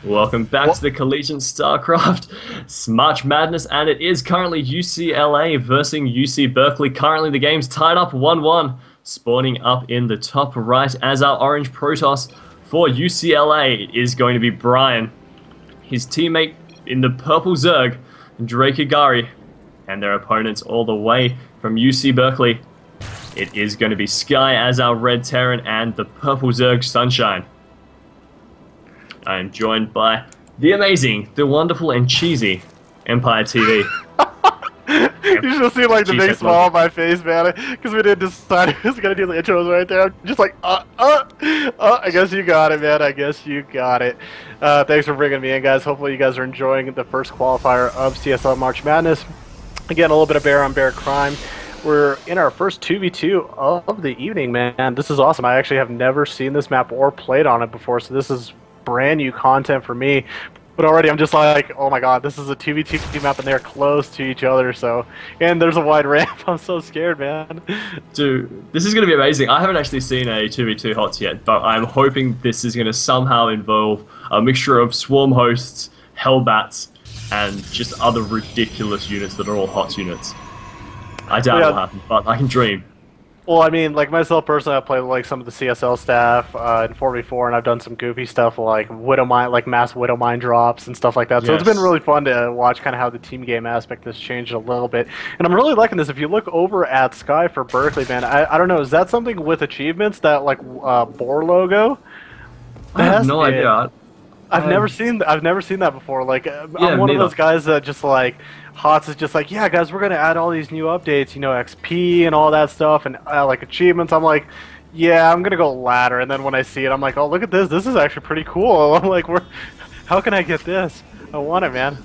Welcome back to the Collegiate StarCraft March Madness, and it is currently UCLA versus UC Berkeley. Currently the game's tied up 1-1, spawning up in the top right as our orange Protoss for UCLA is going to be Brian. His teammate in the purple Zerg, Drake Agari, and their opponents all the way from UC Berkeley. It is going to be Sky as our red Terran and the purple Zerg Sunshine. I am joined by the amazing, the wonderful, and cheesy Empire TV. You should see like the big smile on my face, man, because we didn't decide who was gonna do the intros right there. I'm just like, I guess you got it, man. I guess you got it. Thanks for bringing me in, guys. Hopefully you guys are enjoying the first qualifier of CSL March Madness. Again, a little bit of bear on bear crime. We're in our first 2v2 of the evening, man. This is awesome. I actually have never seen this map or played on it before, so this is brand new content for me. But already I'm just like, oh my god, this is a 2v2 map and they're close to each other, so... And there's a wide ramp, I'm so scared, man. Dude, this is going to be amazing. I haven't actually seen a 2v2 HOTS yet, but I'm hoping this is going to somehow involve a mixture of swarm hosts, hellbats, and just other ridiculous units that are all HOTS units. I doubt it'll happen, but I can dream. Well, I mean, like myself personally, I play like some of the CSL staff in 4v4, and I've done some goofy stuff like Widow Mine, like mass Widow Mine drops and stuff like that. So it's been really fun to watch kind of how the team game aspect has changed a little bit. And I'm really liking this. If you look over at Sky for Berkeley, man, I don't know, is that something with achievements, that like boar logo? I have no idea. I've never seen that before. Like, I'm one of those guys that just like, HOTS is just like, yeah, guys, we're gonna add all these new updates, you know, XP and all that stuff, and like achievements. I'm like, yeah, I'm gonna go ladder. And then when I see it, I'm like, oh, look at this. This is actually pretty cool. I'm like, how can I get this? I want it, man.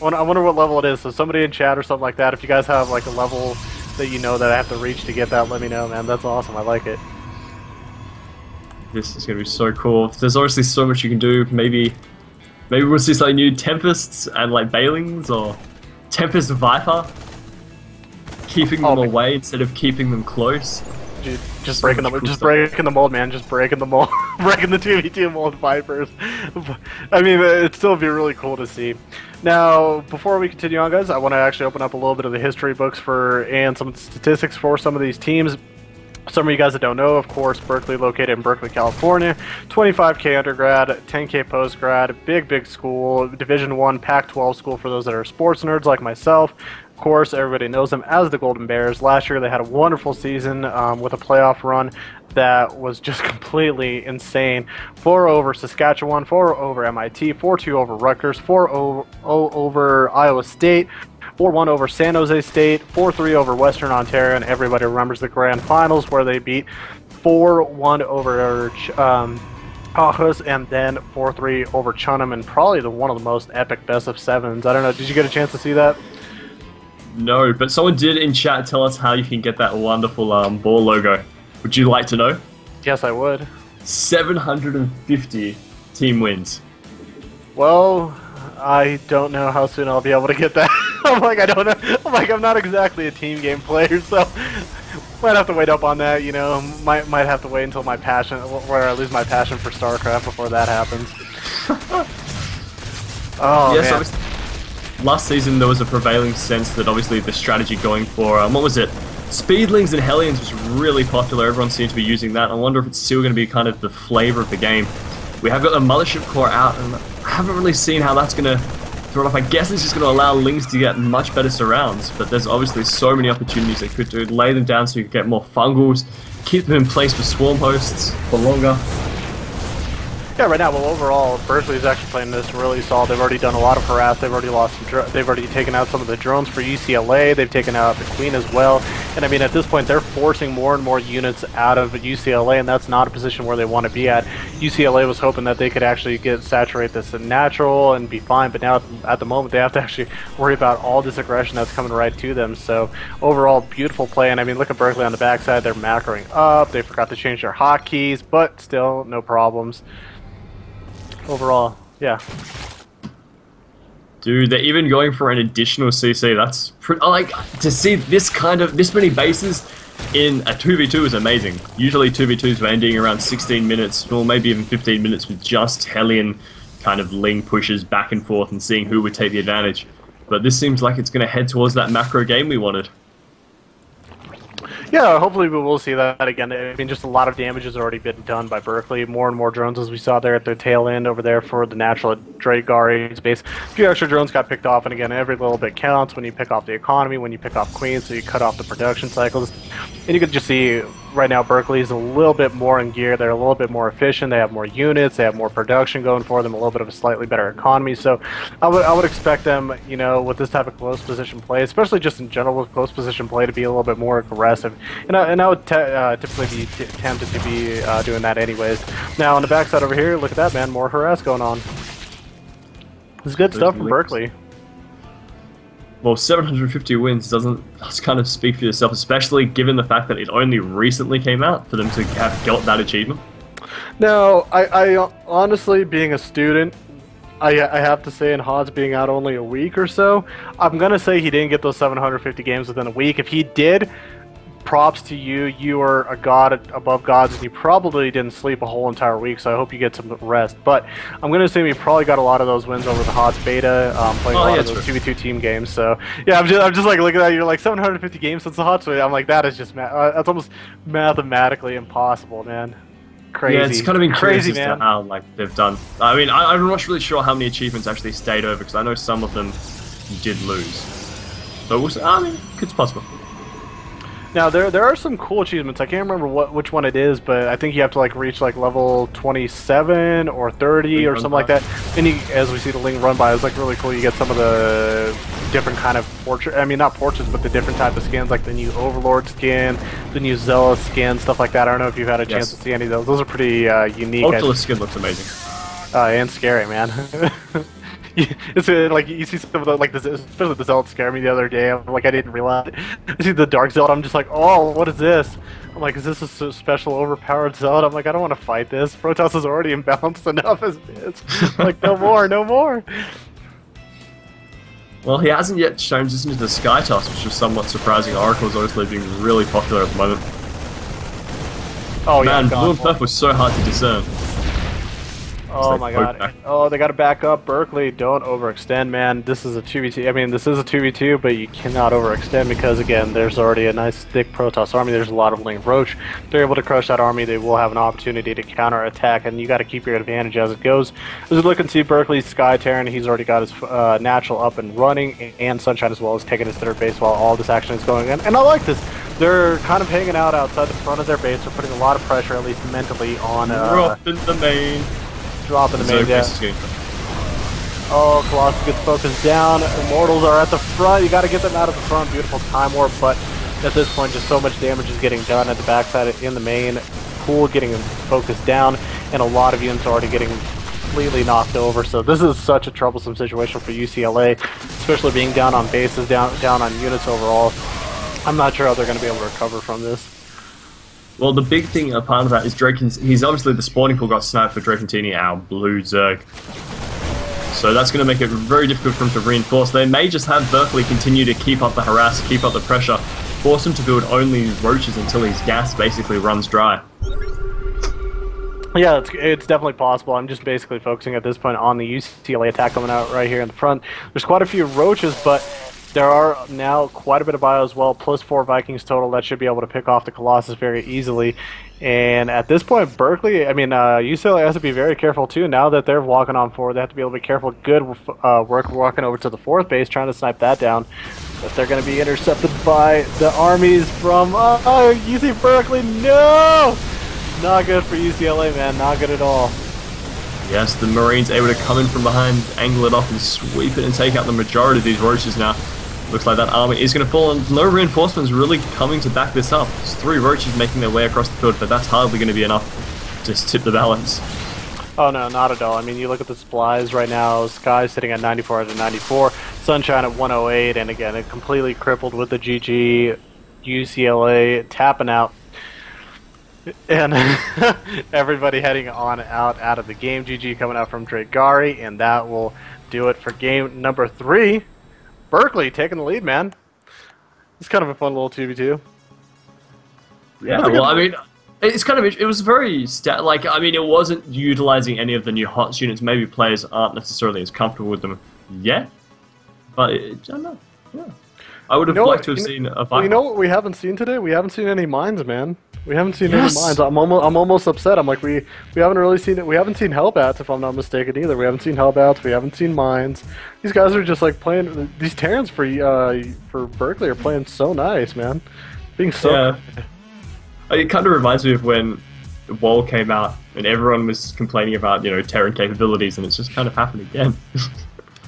I wonder what level it is. So somebody in chat or something like that, if you guys have like a level that you know that I have to reach to get that, let me know, man. That's awesome. I like it. This is going to be so cool. There's obviously so much you can do. Maybe we'll see like new Tempests and like Bailings, or Tempest Viper, keeping them away instead of keeping them close. Dude, just breaking them, breaking the mold, man. Just breaking the mold, breaking the 2v2 mold Vipers. I mean, it'd still be really cool to see. Now, before we continue on, guys, I want to actually open up a little bit of the history books and some of the statistics for some of these teams. Some of you guys that don't know, of course, Berkeley, located in Berkeley, California, 25K undergrad, 10K postgrad, big school, Division I, Pac-12 school for those that are sports nerds like myself. Of course, everybody knows them as the Golden Bears. Last year, they had a wonderful season with a playoff run that was just completely insane. 4 over Saskatchewan, 4 over MIT, 4-2 over Rutgers, 4-0 over Iowa State, 4-1 over San Jose State, 4-3 over Western Ontario, and everybody remembers the grand finals where they beat 4-1 over Aarhus, and then 4-3 over Chunham, and probably one of the most epic best of sevens. I don't know, did you get a chance to see that? No, but someone did in chat tell us how you can get that wonderful ball logo. Would you like to know? Yes, I would. 750 team wins. Well, I don't know how soon I'll be able to get that. I'm like, I don't know. I'm like, I'm not exactly a team game player, so might have to wait up on that, you know. Might have to wait until my passion, where I lose my passion for StarCraft before that happens. Oh, yes, man. Last season there was a prevailing sense that obviously the strategy going for, what was it? Speedlings and Hellions was really popular. Everyone seems to be using that. I wonder if it's still going to be kind of the flavor of the game. We have got the Mothership Core out, and I haven't really seen how that's going to throw it off. I guess it's just going to allow Lings to get much better surrounds, but there's obviously so many opportunities they could do. Lay them down so you can get more fungals, keep them in place for swarm hosts for longer. Yeah, right now, well, overall, Berkeley's actually playing this really solid. They've already done a lot of harass. They've already taken out some of the drones for UCLA. They've taken out the Queen as well. And I mean, at this point, they're forcing more and more units out of UCLA, and that's not a position where they want to be at. UCLA was hoping that they could actually saturate this in natural and be fine, but now at the moment, they have to actually worry about all this aggression that's coming right to them. So overall, beautiful play. And I mean, look at Berkeley on the backside. They're macroing up. They forgot to change their hotkeys, but still, no problems. Overall, yeah. Dude, they're even going for an additional CC. That's like, to see this many bases in a 2v2 is amazing. Usually 2v2s are ending around 16 minutes, or maybe even 15 minutes with just Hellion kind of Ling pushes back and forth and seeing who would take the advantage. But this seems like it's going to head towards that macro game we wanted. Yeah, hopefully we will see that again. I mean, just a lot of damage has already been done by Berkeley. More and more drones, as we saw there at the tail end over there for the natural Dragari's base. A few extra drones got picked off, and again, every little bit counts when you pick off the economy, when you pick off Queens, so you cut off the production cycles. And you can just see right now Berkeley is a little bit more in gear. They're a little bit more efficient. They have more units. They have more production going for them. A little bit of a slightly better economy. So I would expect them, you know, with this type of close position play, especially just in general with close position play, to be a little bit more aggressive. And I would typically be tempted to be doing that anyways. Now on the backside over here, look at that, man. More harass going on. This is good stuff from Berkeley. Well, 750 wins doesn't kind of speak for yourself, especially given the fact that it only recently came out for them to have got that achievement. Now, I honestly, being a student, I have to say, in Hod's being out only a week or so, I'm going to say he didn't get those 750 games within a week. If he did, props to you. You are a god above gods, and you probably didn't sleep a whole entire week, so I hope you get some rest. But I'm going to assume he probably got a lot of those wins over the Hod's beta, playing a lot of those 2v2 team games. So, yeah, I'm just like, looking at that, you're like, 750 games since the Hod's beta. I'm like, that is just, that's almost mathematically impossible, man. Crazy. Yeah, it's kind of been crazy, man. Man. To how they've done. I mean, I'm not really sure how many achievements actually stayed over, because I know some of them did lose. So, I mean, it's possible. Now there are some cool achievements. I can't remember which one it is, but I think you have to like reach like level 27 or 30 or something like that. And as we see the Ling run by, it's like really cool. You get some of the different kind of portrait. I mean, not portraits, but the different type of skins, like the new Overlord skin, the new Zealous skin, stuff like that. I don't know if you've had a chance to see any of those. Those are pretty unique. Oculus skin looks amazing. And scary, man. It's like you see some of the especially the Zealot scared me the other day. I'm like, I didn't realize. I see the Dark Zealot. I'm just like, oh, what is this? I'm like, is this a special overpowered Zealot? I'm like, I don't want to fight this. Protoss is already imbalanced enough as it is. I'm like, no more, no more. Well, he hasn't yet transitioned to the Sky Toss, which is somewhat surprising. Oracle's obviously being really popular at the moment. Oh man, yeah, blue and purple was so hard to discern. Oh my god. Oh, they gotta back up. Berkeley, don't overextend, man. This is a 2v2. I mean, this is a 2v2, but you cannot overextend because, again, there's already a nice thick Protoss army. There's a lot of Ling Roach. If they're able to crush that army, they will have an opportunity to counterattack, and you gotta keep your advantage as it goes. As we look and see Berkeley's Sky Terran, he's already got his natural up and running, and Sunshine as well as taking his third base while all this action is going on. And I like this. They're kind of hanging out outside the front of their base. They're putting a lot of pressure, at least mentally, on... Drop in the main. Drop in the main, yeah. Oh, Colossus gets focused down. Immortals are at the front. You got to get them out of the front. Beautiful time warp, but at this point, just so much damage is getting done at the backside in the main. Pool getting focused down, and a lot of units are already getting completely knocked over. So this is such a troublesome situation for UCLA, especially being down on bases, down on units overall. I'm not sure how they're going to be able to recover from this. Well, the big thing, a part of that, is he's obviously the spawning pool got sniped for Drakentini, our blue Zerg. So that's going to make it very difficult for him to reinforce. They may just have Berkeley continue to keep up the harass, keep up the pressure, force him to build only roaches until his gas basically runs dry. Yeah, it's definitely possible. I'm just basically focusing at this point on the UCLA attack coming out right here in the front. There's quite a few roaches, but there are now quite a bit of bio as well, plus 4 Vikings total. That should be able to pick off the Colossus very easily. And at this point, Berkeley, I mean, UCLA has to be very careful too. Now that they're walking on forward, they have to be able to be careful. Good work walking over to the 4th base, trying to snipe that down. But they're going to be intercepted by the armies from UC Berkeley. No! Not good for UCLA, man. Not good at all. Yes, the Marines able to come in from behind, angle it off, and sweep it and take out the majority of these roaches now. Looks like that army is going to fall, and no reinforcements really coming to back this up. There's 3 roaches making their way across the field, but that's hardly going to be enough to tip the balance. Oh no, not at all. I mean, you look at the supplies right now, Sky sitting at 94 out of 94, Sunshine at 108, and again, it completely crippled with the GG, UCLA tapping out. And everybody heading on out of the game. GG coming out from Dragari, and that will do it for game number 3. Berkeley taking the lead, man. It's kind of a fun little 2v2. Yeah, well, I mean, It's kind of it was very like I mean it wasn't utilizing any of the new hot units. Maybe players aren't necessarily as comfortable with them yet, but I don't know. Yeah, I would have liked to have seen a Viper. You know what we haven't seen today? We haven't seen any mines, man. We haven't seen any mines. I'm almost upset. I'm like we haven't really seen it. We haven't seen Hellbats, if I'm not mistaken either. We haven't seen Hellbats. We haven't seen mines. These guys are just like playing. These Terrans for Berkeley are playing so nice, man. Being so. Yeah. It kind of reminds me of when WoW came out and everyone was complaining about, you know, Terran capabilities, and it's just kind of happened again.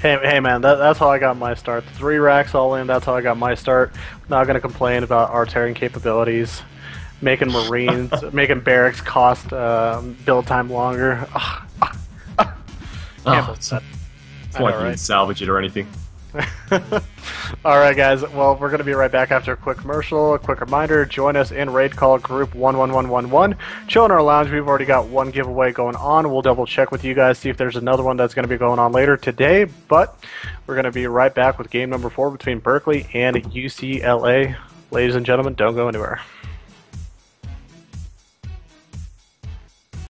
Hey man, that's how I got my start. 3 racks all in, that's how I got my start. Not gonna complain about our Terran capabilities. Making Marines, making barracks cost build time longer. It's like you can salvage it or anything. Alright guys, well we're going to be right back after a quick commercial. A quick reminder, join us in raid call group 11111. Chill in our lounge, we've already got one giveaway going on. We'll double check with you guys, see if there's another one that's going to be going on later today, but we're going to be right back with game number 4 between Berkeley and UCLA. Ladies and gentlemen, don't go anywhere.